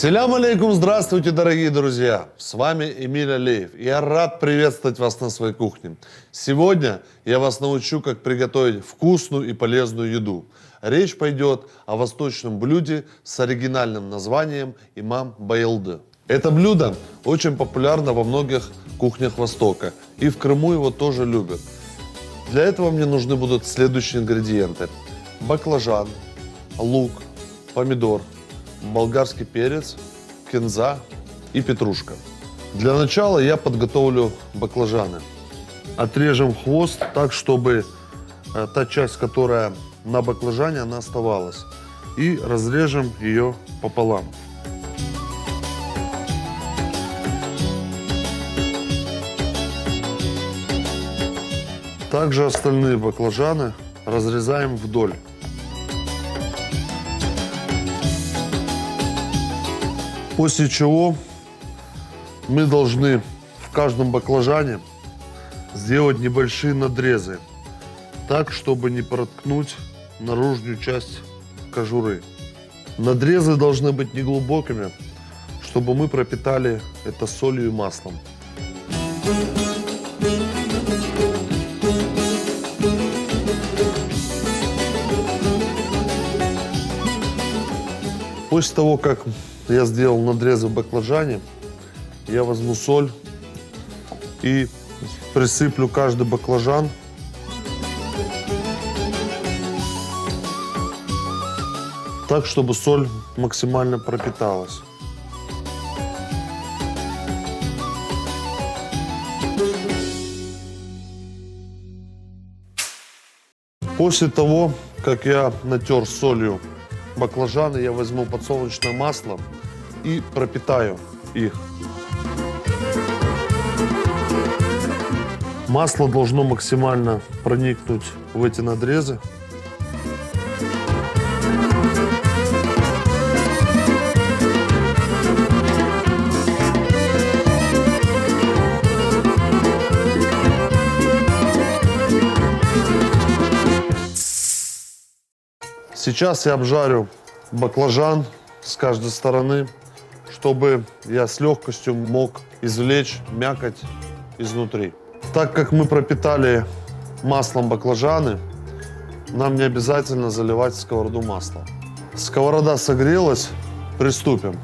Селям алейкум, здравствуйте, дорогие друзья! С вами Эмиль Алиев. Я рад приветствовать вас на своей кухне. Сегодня я вас научу, как приготовить вкусную и полезную еду. Речь пойдет о восточном блюде с оригинальным названием имам байлды. Это блюдо очень популярно во многих кухнях Востока. И в Крыму его тоже любят. Для этого мне нужны будут следующие ингредиенты. Баклажан, лук, помидор, болгарский перец, кинза и петрушка. Для начала я подготовлю баклажаны. Отрежем хвост так, чтобы та часть, которая на баклажане, она оставалась. И разрежем ее пополам. Также остальные баклажаны разрезаем вдоль. После чего мы должны в каждом баклажане сделать небольшие надрезы, так, чтобы не проткнуть наружную часть кожуры. Надрезы должны быть неглубокими, чтобы мы пропитали это солью и маслом. После того, как я сделал надрезы в баклажане, я возьму соль и присыплю каждый баклажан так, чтобы соль максимально пропиталась. После того, как я натер солью баклажаны, я возьму подсолнечное масло и пропитаю их. Масло должно максимально проникнуть в эти надрезы. Сейчас я обжарю баклажан с каждой стороны, чтобы я с легкостью мог извлечь мякоть изнутри. Так как мы пропитали маслом баклажаны, нам не обязательно заливать сковороду маслом. Сковорода согрелась, приступим.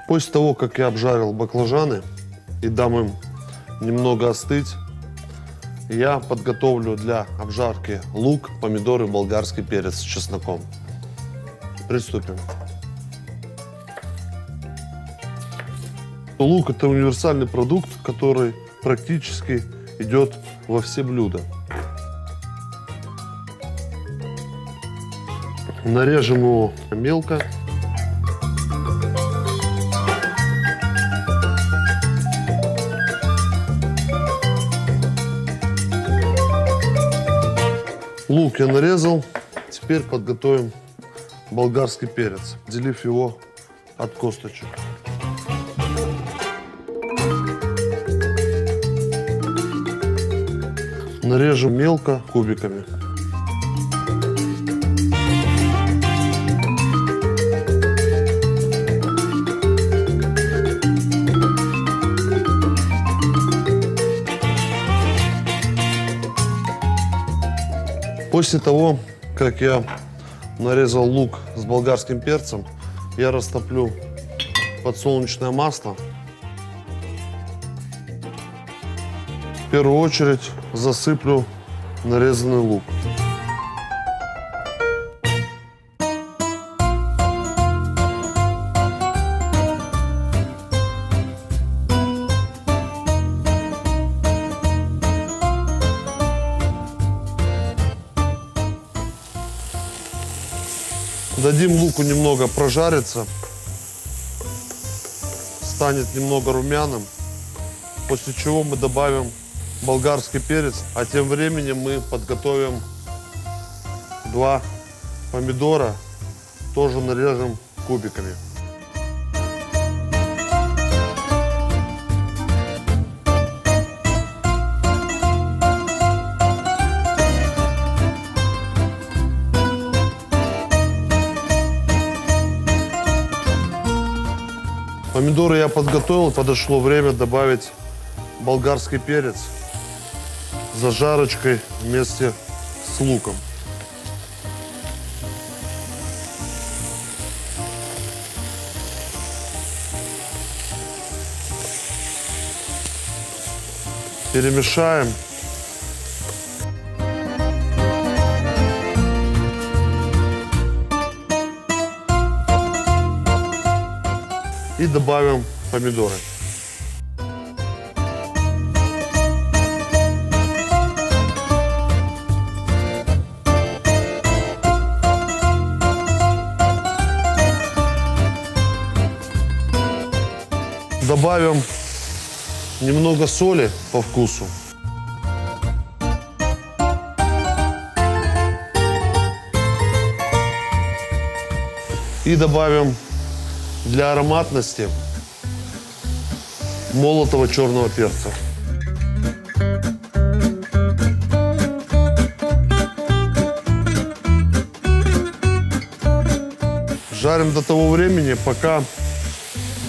После того, как я обжарил баклажаны и дам им немного остыть, я подготовлю для обжарки лук, помидоры, болгарский перец с чесноком. Приступим. Лук – это универсальный продукт, который практически идет во все блюда. Нарежем его мелко. Лук я нарезал. Теперь подготовим болгарский перец, отделив его от косточек. Нарежем мелко кубиками. После того, как я нарезал лук с болгарским перцем, я растоплю подсолнечное масло. В первую очередь засыплю нарезанный лук. Дадим луку немного прожариться, станет немного румяным. после чего мы добавим болгарский перец, а тем временем мы подготовим 2 помидора, тоже нарежем кубиками. Помидоры я подготовил, подошло время добавить болгарский перец с зажарочкой вместе с луком. Перемешаем. И добавим помидоры. Добавим немного соли по вкусу. И добавим для ароматности молотого черного перца. Жарим до того времени, пока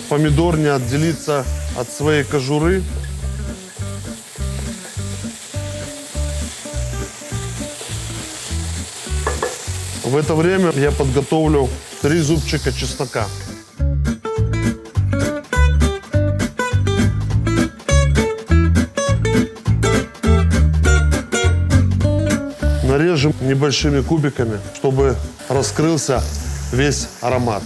помидор не отделится от своей кожуры. В это время я подготовлю 3 зубчика чеснока. Нарежем небольшими кубиками, чтобы раскрылся весь аромат.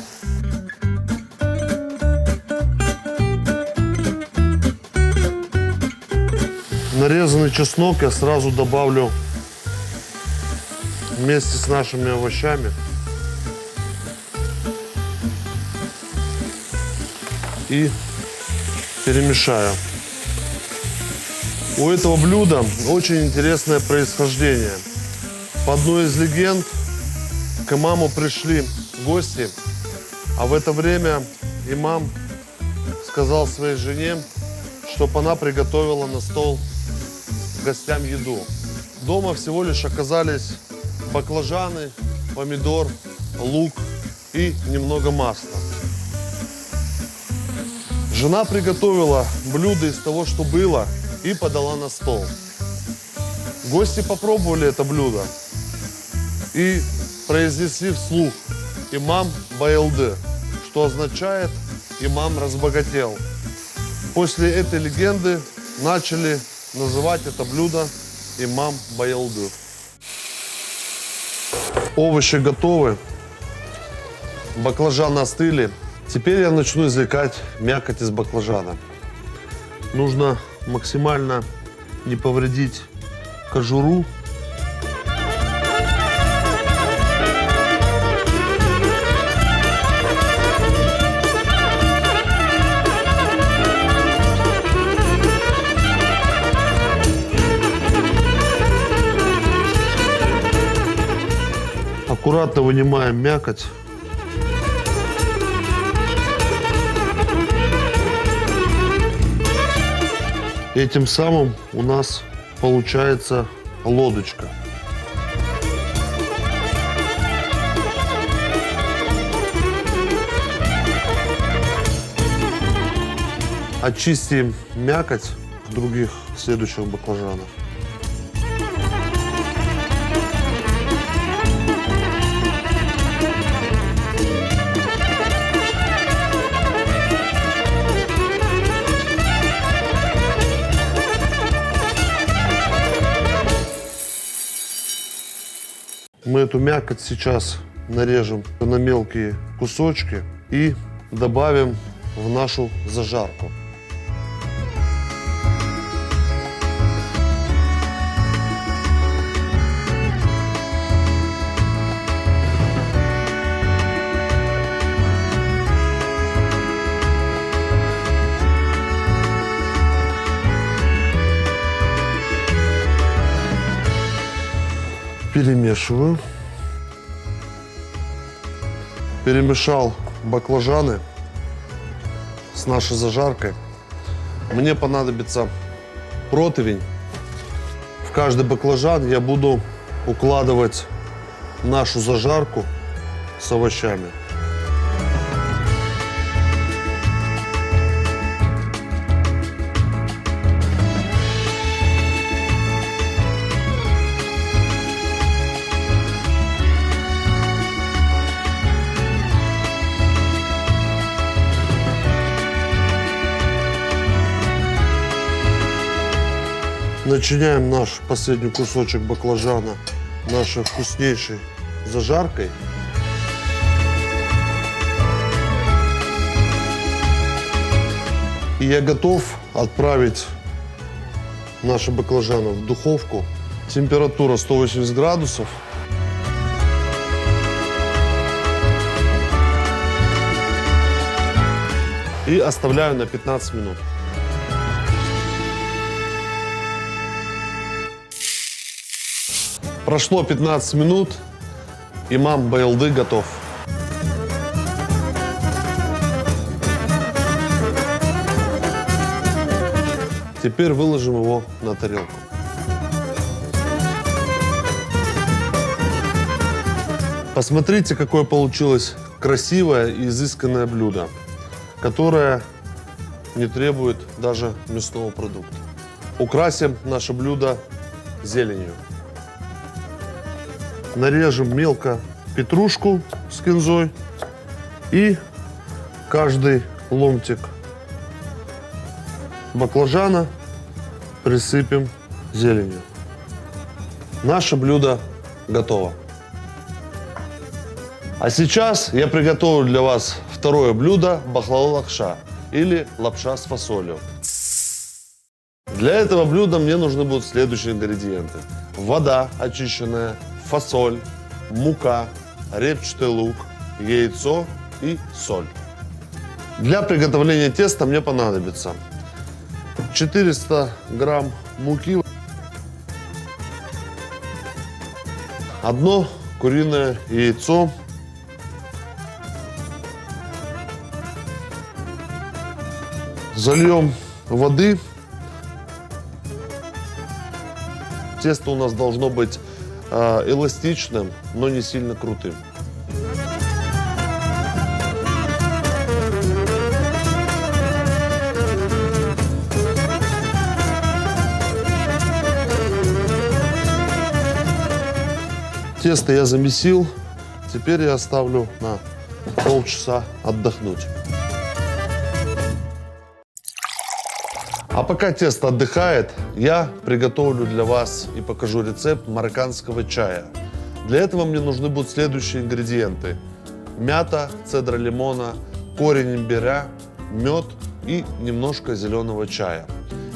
Нарезанный чеснок я сразу добавлю вместе с нашими овощами. И перемешаю. У этого блюда очень интересное происхождение. По одной из легенд к имаму пришли гости, а в это время имам сказал своей жене, чтобы она приготовила на стол гостям еду. Дома всего лишь оказались баклажаны, помидор, лук и немного масла. Жена приготовила блюдо из того, что было, и подала на стол. Гости попробовали это блюдо и произнесли вслух «Имам Байылды», что означает «Имам разбогател». После этой легенды начали называть это блюдо «Имам Байылды». Овощи готовы, баклажаны остыли. Теперь я начну извлекать мякоть из баклажана. Нужно максимально не повредить кожуру. Аккуратно вынимаем мякоть. Этим самым у нас получается лодочка. Очистим мякоть других следующих баклажанов. Мы эту мякоть сейчас нарежем на мелкие кусочки и добавим в нашу зажарку. Перемешиваю. Перемешал баклажаны с нашей зажаркой. Мне понадобится противень. В каждый баклажан я буду укладывать нашу зажарку с овощами. Начиняем наш последний кусочек баклажана нашей вкуснейшей зажаркой. И я готов отправить наши баклажаны в духовку. Температура 180 градусов. И оставляю на 15 минут. Прошло 15 минут, имам Байлды готов. Теперь выложим его на тарелку. Посмотрите, какое получилось красивое и изысканное блюдо, которое не требует даже мясного продукта. Украсим наше блюдо зеленью. Нарежем мелко петрушку с кинзой и каждый ломтик баклажана присыпем зеленью. Наше блюдо готово. А сейчас я приготовлю для вас второе блюдо бахлала лапша или лапша с фасолью. Для этого блюда мне нужны будут следующие ингредиенты. Вода очищенная, фасоль, мука, репчатый лук, яйцо и соль. Для приготовления теста мне понадобится 400 грамм муки, одно куриное яйцо, зальем воды. Тесто у нас должно быть эластичным, но не сильно крутым. Тесто я замесил, теперь я оставлю на полчаса отдохнуть. А пока тесто отдыхает, я приготовлю для вас и покажу рецепт марокканского чая. Для этого мне нужны будут следующие ингредиенты: мята, цедра лимона, корень имбиря, мед и немножко зеленого чая.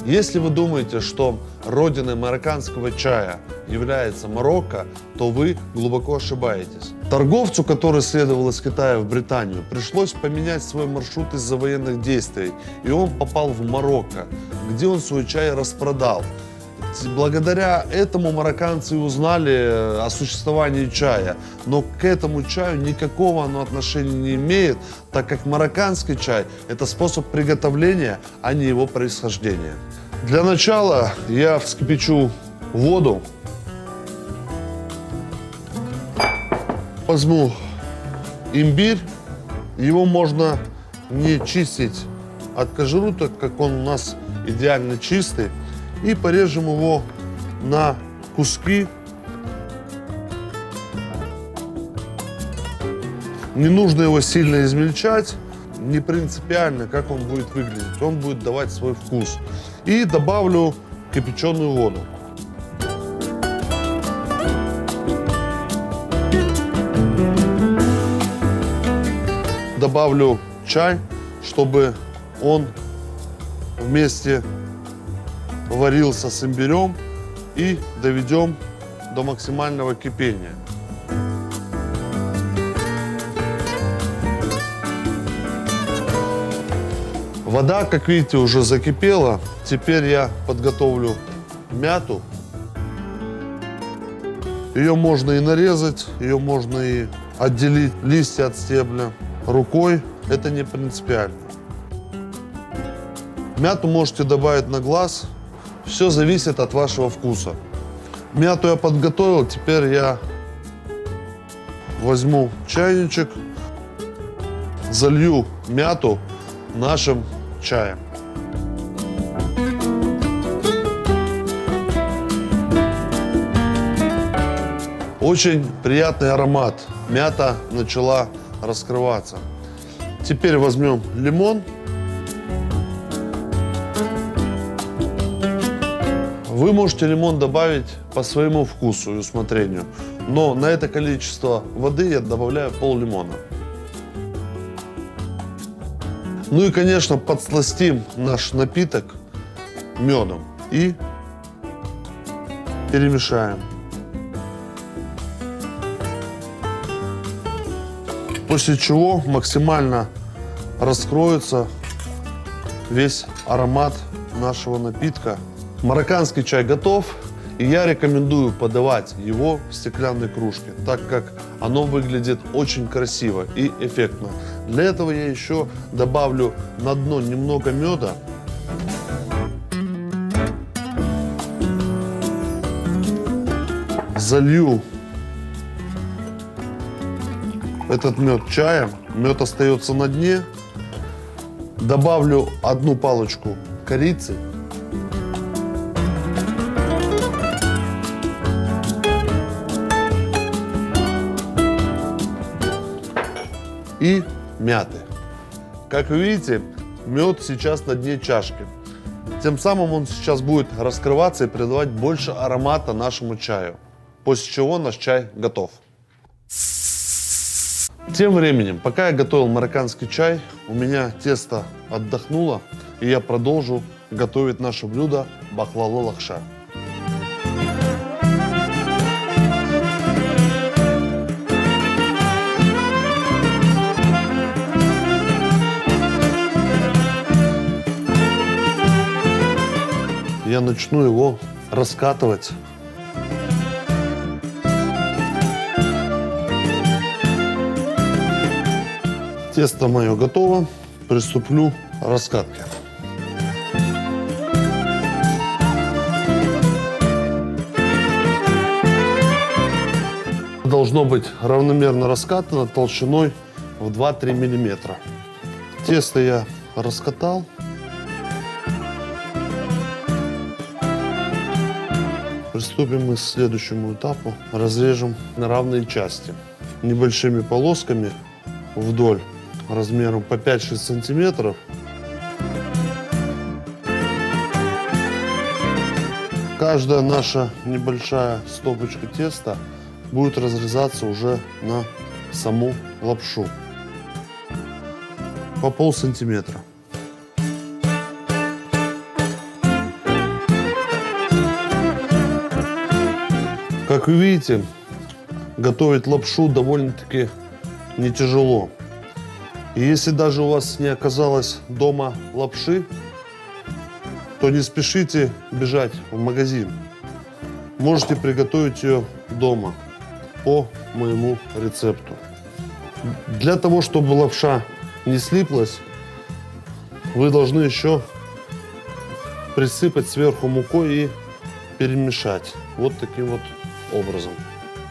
Если вы думаете, что родиной марокканского чая является Марокко, то вы глубоко ошибаетесь. Торговцу, который следовал из Китая в Британию, пришлось поменять свой маршрут из-за военных действий, и он попал в Марокко, где он свой чай распродал. Благодаря этому марокканцы узнали о существовании чая, но к этому чаю никакого оно отношения не имеет, так как марокканский чай – это способ приготовления, а не его происхождение. Для начала я вскипячу воду, возьму имбирь, его можно не чистить от кожуры, так как он у нас идеально чистый, и порежем его на куски. Не нужно его сильно измельчать, не принципиально, как он будет выглядеть, он будет давать свой вкус. И добавлю кипяченую воду. Добавлю чай, чтобы он вместе варился с имбирем, и доведем до максимального кипения. Вода, как видите, уже закипела. Теперь я подготовлю мяту Ее можно и нарезать, ее можно и отделить листья от стебля рукой. Это не принципиально. Мяту можете добавить на глаз. Все зависит от вашего вкуса. Мяту я подготовил. Теперь я возьму чайничек, залью мяту нашим чаем. Очень приятный аромат. Мята начала раскрываться. Теперь возьмем лимон. Вы можете лимон добавить по своему вкусу и усмотрению. Но на это количество воды я добавляю пол-лимона. Ну и, конечно, подсластим наш напиток медом и перемешаем. После чего максимально раскроется весь аромат нашего напитка. Марокканский чай готов, и я рекомендую подавать его в стеклянной кружке, так как оно выглядит очень красиво и эффектно. Для этого я еще добавлю на дно немного меда. Залью этот мед чаем, мед остается на дне. Добавлю одну палочку корицы. И мяты. Как вы видите, мед сейчас на дне чашки. Тем самым он сейчас будет раскрываться и придавать больше аромата нашему чаю. После чего наш чай готов. Тем временем, пока я готовил марокканский чай, у меня тесто отдохнуло, и я продолжу готовить наше блюдо баклава лахша. Я начну его раскатывать. Тесто мое готово. Приступлю к раскатке. Должно быть равномерно раскатано толщиной в 2-3 мм. Тесто я раскатал. Приступим мы к следующему этапу. Разрежем на равные части. Небольшими полосками вдоль размером по 5-6 сантиметров. Каждая наша небольшая стопочка теста будет разрезаться уже на саму лапшу по полсантиметра. Как вы видите, готовить лапшу довольно-таки не тяжело. И если даже у вас не оказалось дома лапши, то не спешите бежать в магазин. Можете приготовить ее дома по моему рецепту. Для того, чтобы лапша не слиплась, вы должны еще присыпать сверху мукой и перемешать. Вот таким вот образом,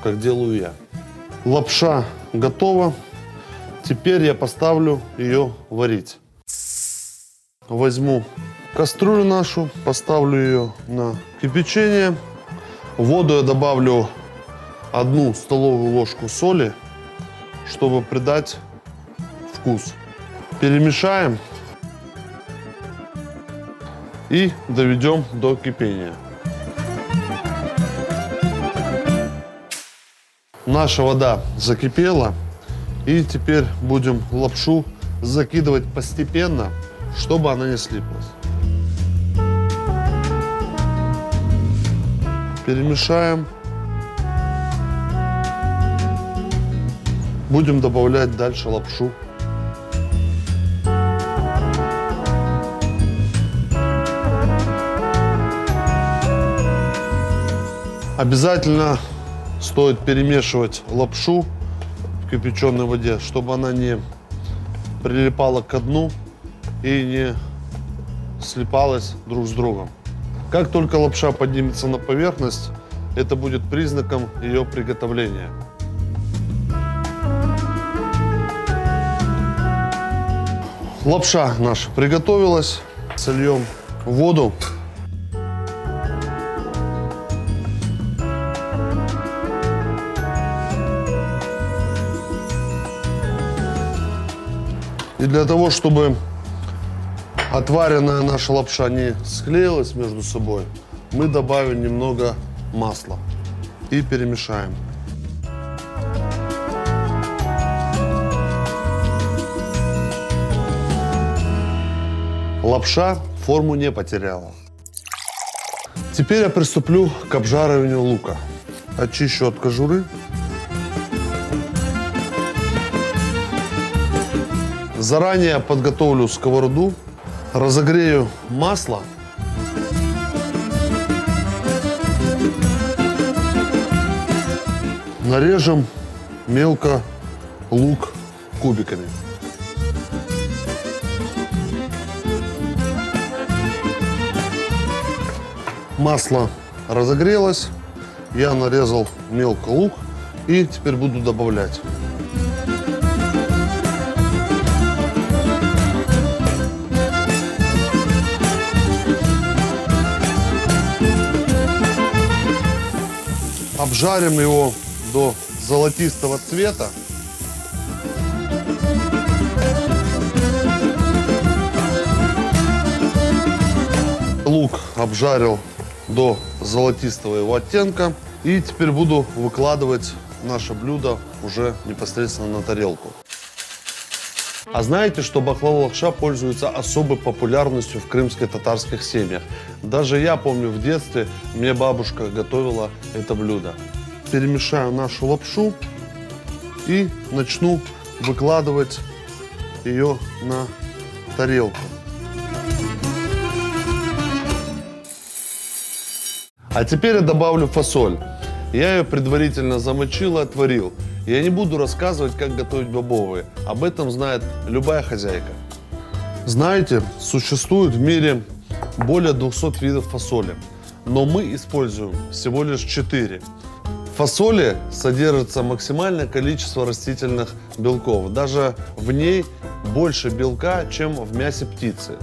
как делаю я. Лапша готова. Теперь я поставлю ее варить. Возьму кастрюлю нашу, поставлю ее на кипячение. В воду я добавлю 1 столовую ложку соли, чтобы придать вкус. Перемешаем и доведем до кипения. Наша вода закипела, и теперь будем лапшу закидывать постепенно, чтобы она не слиплась. Перемешаем. Будем добавлять дальше лапшу. Обязательно стоит перемешивать лапшу в кипяченой воде, чтобы она не прилипала к дну и не слипалась друг с другом. Как только лапша поднимется на поверхность, это будет признаком ее приготовления. Лапша наша приготовилась. Сольем воду. И для того, чтобы отваренная наша лапша не склеилась между собой, мы добавим немного масла и перемешаем. Лапша форму не потеряла. Теперь я приступлю к обжариванию лука. Очищу от кожуры. Заранее подготовлю сковороду, разогрею масло. Нарежем мелко лук кубиками. Масло разогрелось, я нарезал мелко лук и теперь буду добавлять. Обжарим его до золотистого цвета. Лук обжарил до золотистого его оттенка. И теперь буду выкладывать наше блюдо уже непосредственно на тарелку. А знаете, что баклава лапша пользуется особой популярностью в крымско-татарских семьях? Даже я помню, в детстве мне бабушка готовила это блюдо. Перемешаю нашу лапшу и начну выкладывать ее на тарелку. А теперь я добавлю фасоль. Я ее предварительно замочил и отварил. Я не буду рассказывать, как готовить бобовые. Об этом знает любая хозяйка. Знаете, существует в мире более 200 видов фасоли. Но мы используем всего лишь 4. В фасоли содержится максимальное количество растительных белков. Даже в ней больше белка, чем в мясе птицы.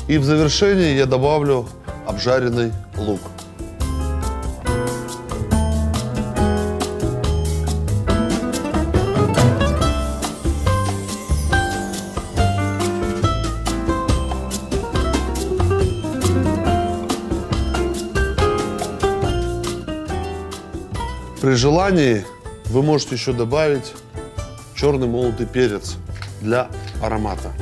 И в завершении я добавлю обжаренный лук. При желании вы можете еще добавить черный молотый перец для аромата.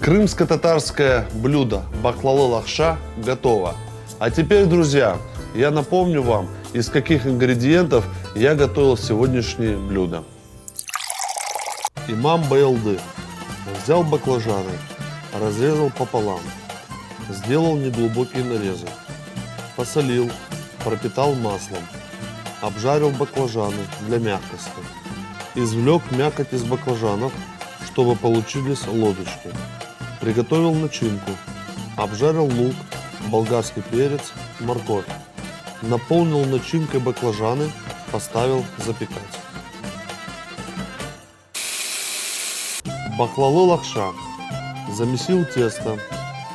Крымско-татарское блюдо баклава лапша готово. А теперь, друзья, я напомню вам, из каких ингредиентов я готовил сегодняшнее блюдо. Имам Байлды взял баклажаны, разрезал пополам. Сделал неглубокие нарезы, посолил, пропитал маслом, обжарил баклажаны для мягкости, извлек мякоть из баклажанов, чтобы получились лодочки, приготовил начинку, обжарил лук, болгарский перец, морковь, наполнил начинкой баклажаны, поставил запекать. Баклава лапша. Замесил тесто.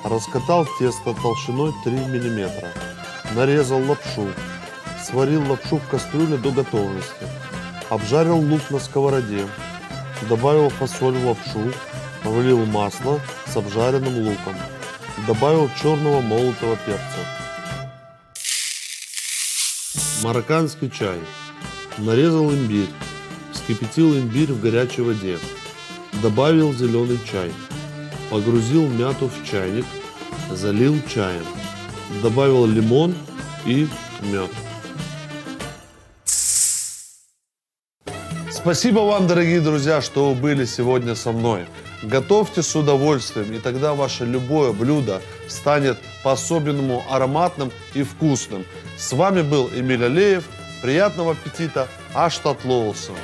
Раскатал тесто толщиной 3 мм. Нарезал лапшу. Сварил лапшу в кастрюле до готовности. Обжарил лук на сковороде. Добавил фасоль в лапшу. Влил масло с обжаренным луком. Добавил черного молотого перца. Марокканский чай. Нарезал имбирь. Вскипятил имбирь в горячей воде. Добавил зеленый чай. Погрузил мяту в чайник, залил чаем, добавил лимон и мед. Спасибо вам, дорогие друзья, что вы были сегодня со мной. Готовьте с удовольствием, и тогда ваше любое блюдо станет по-особенному ароматным и вкусным. С вами был Эмиль Алеев. Приятного аппетита! Аштат лоусом!